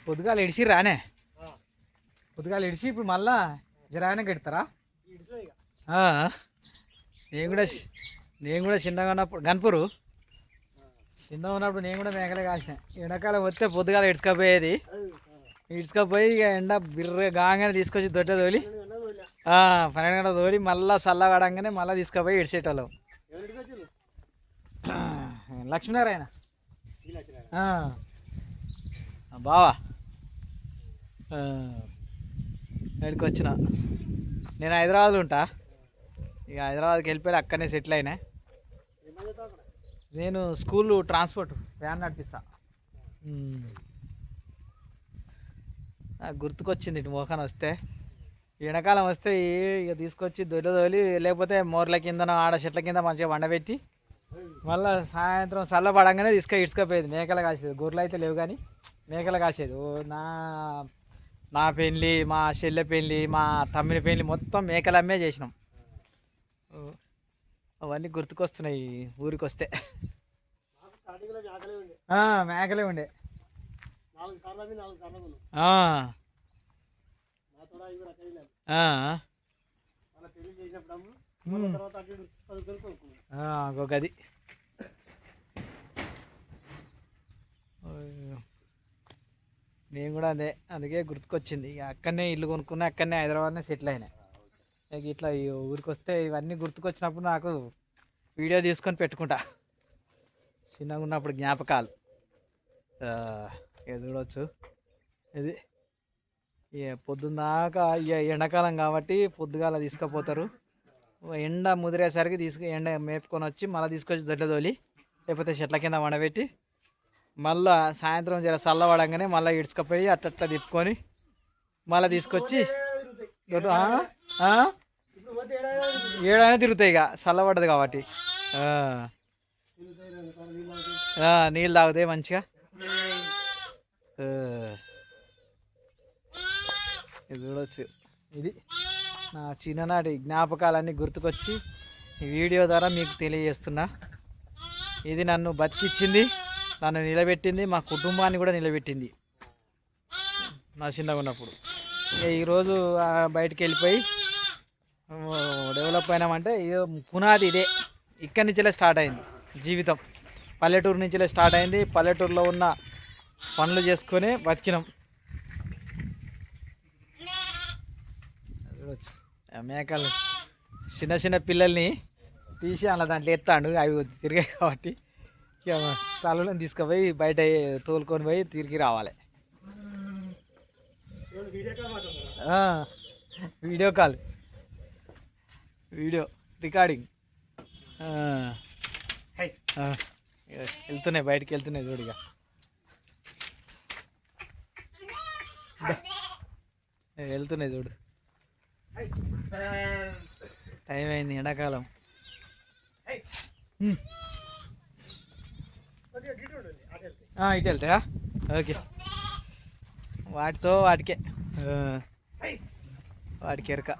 పొద్దుగాలు ఇడిచి రానే పొద్దుగాలు ఇడిచి ఇప్పుడు మళ్ళా జరాయన కడతారా? నేను కూడా చిన్నగా ఉన్నప్పుడు గన్పూరు చిన్నగా ఉన్నప్పుడు నేను కూడా మేకలే కాసిన. ఎండాకాలం వస్తే పొద్దుగాల ఇడ్చుకపోయేది. ఇడ్చుకపోయి ఇక ఎండ బిర్ర గాగానే తీసుకొచ్చి దొడ్డ తోలి 12 గంటల తోలి మళ్ళీ చల్లగాడంగానే మళ్ళీ తీసుకుపోయి ఇడిచేటోళ్ళం. లక్ష్మీనారాయణ బావా ఎక్కడికి వచ్చిన. నేను హైదరాబాద్లో ఉంటా. ఇక హైదరాబాద్కి వెళ్ళిపోయి అక్కడనే సెటిల్ అయినా. నేను స్కూల్ ట్రాన్స్పోర్ట్ వ్యాన్ నడిపిస్తా. గుర్తుకొచ్చింది ఇటు మోకాన్ వస్తే. ఎండాకాలం వస్తే ఇక తీసుకొచ్చి దొడ్డదోలి లేకపోతే మోర్ల కింద ఆడ చెట్ల కింద మంచిగా వండబెట్టి మళ్ళీ సాయంత్రం చల్లబడంగానే ఇడ్చుకపోయేది. మేకలు కాసేది, గొర్రెలు అయితే లేవు కానీ మేకలు కాసేది. నా పెళ్ళి, మా చెల్లె పెళ్ళి, మా తమ్మిని పెళ్ళి మొత్తం మేకలమ్మే చేసినాం. అవన్నీ గుర్తుకొస్తున్నాయి ఊరికి వస్తే. మేకలే ఉండే. గది నేను కూడా అందుకే గుర్తుకొచ్చింది. ఇక అక్కడనే ఇల్లు కొనుక్కున్నా, అక్కడనే హైదరాబాద్నే సెటిల్ అయినా. ఇక ఇట్లా ఊరికి వస్తే ఇవన్నీ గుర్తుకొచ్చినప్పుడు నాకు వీడియో తీసుకొని పెట్టుకుంటా. చిన్నగా ఉన్నప్పుడు జ్ఞాపకాలు చూడవచ్చు. ఇది పొద్దున్నాక ఇక ఎండాకాలం కాబట్టి పొద్దుగాల తీసుకుపోతారు. ఎండ ముదిరేసరికి ఎండ మేపుకొని వచ్చి మళ్ళీ తీసుకొచ్చి దొడ్ల తోలి లేకపోతే చెట్ల కింద వండబెట్టి మళ్ళీ సాయంత్రం జర చల్లబడంగానే మళ్ళీ ఇడ్చుకపోయి అట్లా తిప్పుకొని మళ్ళీ తీసుకొచ్చి ఏడైనా తిరుగుతాయి. ఇక చల్లబడ్డది కాబట్టి నీళ్ళు తాగుతాయి మంచిగా. ఇది చూడవచ్చు. ఇది నా చిన్ననాటి జ్ఞాపకాలన్నీ గుర్తుకొచ్చి ఈ వీడియో ద్వారా మీకు తెలియజేస్తున్నా. ఇది నన్ను బతికిచ్చింది, నన్ను నిలబెట్టింది, మా కుటుంబాన్ని కూడా నిలబెట్టింది నా చిన్నగా ఉన్నప్పుడు. ఈరోజు బయటికి వెళ్ళిపోయి డెవలప్ అయినామంటే పునాది ఇదే. ఇక్కడి నుంచే స్టార్ట్ అయింది జీవితం. పల్లెటూరు నుంచే స్టార్ట్ అయింది. పల్లెటూరులో ఉన్న పనులు చేసుకొని బతికినాం. మేకలు చిన్న చిన్న పిల్లల్ని తీసి అలా దాంట్లో ఎత్తాడు. అవి తిరిగాయి కాబట్టి ఇక తలలో తీసుకుపోయి బయట తోలుకొని పోయి తిరిగి రావాలి. వీడియో కాల్, వీడియో రికార్డింగ్ వెళ్తున్నాయి, బయటికి వెళ్తున్నాయి చూడిగా. వెళ్తున్నాయి చూడు. టైం అయింది, ఎండాకాలం. ఇటు వెళ్తాయా? ఓకే. వాటికే వాటికి ఎరక.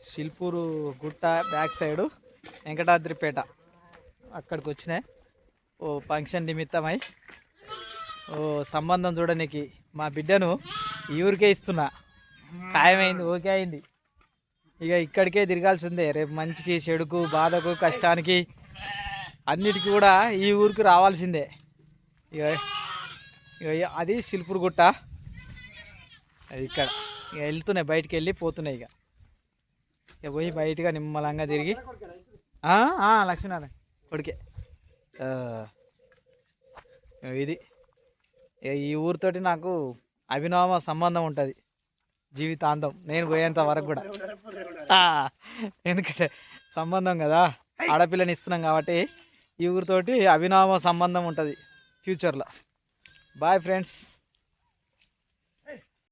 శిల్పూరు గుట్ట బ్యాక్ సైడు వెంకటాద్రిపేట అక్కడికి వచ్చినాయి ఓ ఫంక్షన్ నిమిత్తమై. సంబంధం చూడడానికి మా బిడ్డను ఈ ఊరికే ఇస్తున్నా. ఖాయమైంది, ఓకే అయింది. ఇక ఇక్కడికే తిరగాల్సిందే. రేపు మంచికి, చెడుకు, బాధకు, కష్టానికి అన్నిటికీ కూడా ఈ ఊరికి రావాల్సిందే. ఇక అది శిల్పూరు గుట్ట. అది ఇక్కడ ఇక వెళ్తున్నాయి, బయటికి వెళ్ళి పోతున్నాయి. ఇక పోయి బయటగా నిమ్మలంగా తిరిగి లక్ష్మీనారాయణ కొడుకే. ఇది ఈ ఊరితోటి నాకు అభినవ సంబంధం ఉంటుంది జీవితాంతం, నేను పోయేంత వరకు కూడా. ఎందుకంటే సంబంధం కదా, ఆడపిల్లని ఇస్తున్నాం కాబట్టి ఈ ఊరితోటి అభినవ సంబంధం ఉంటుంది ఫ్యూచర్లో. Bye friends.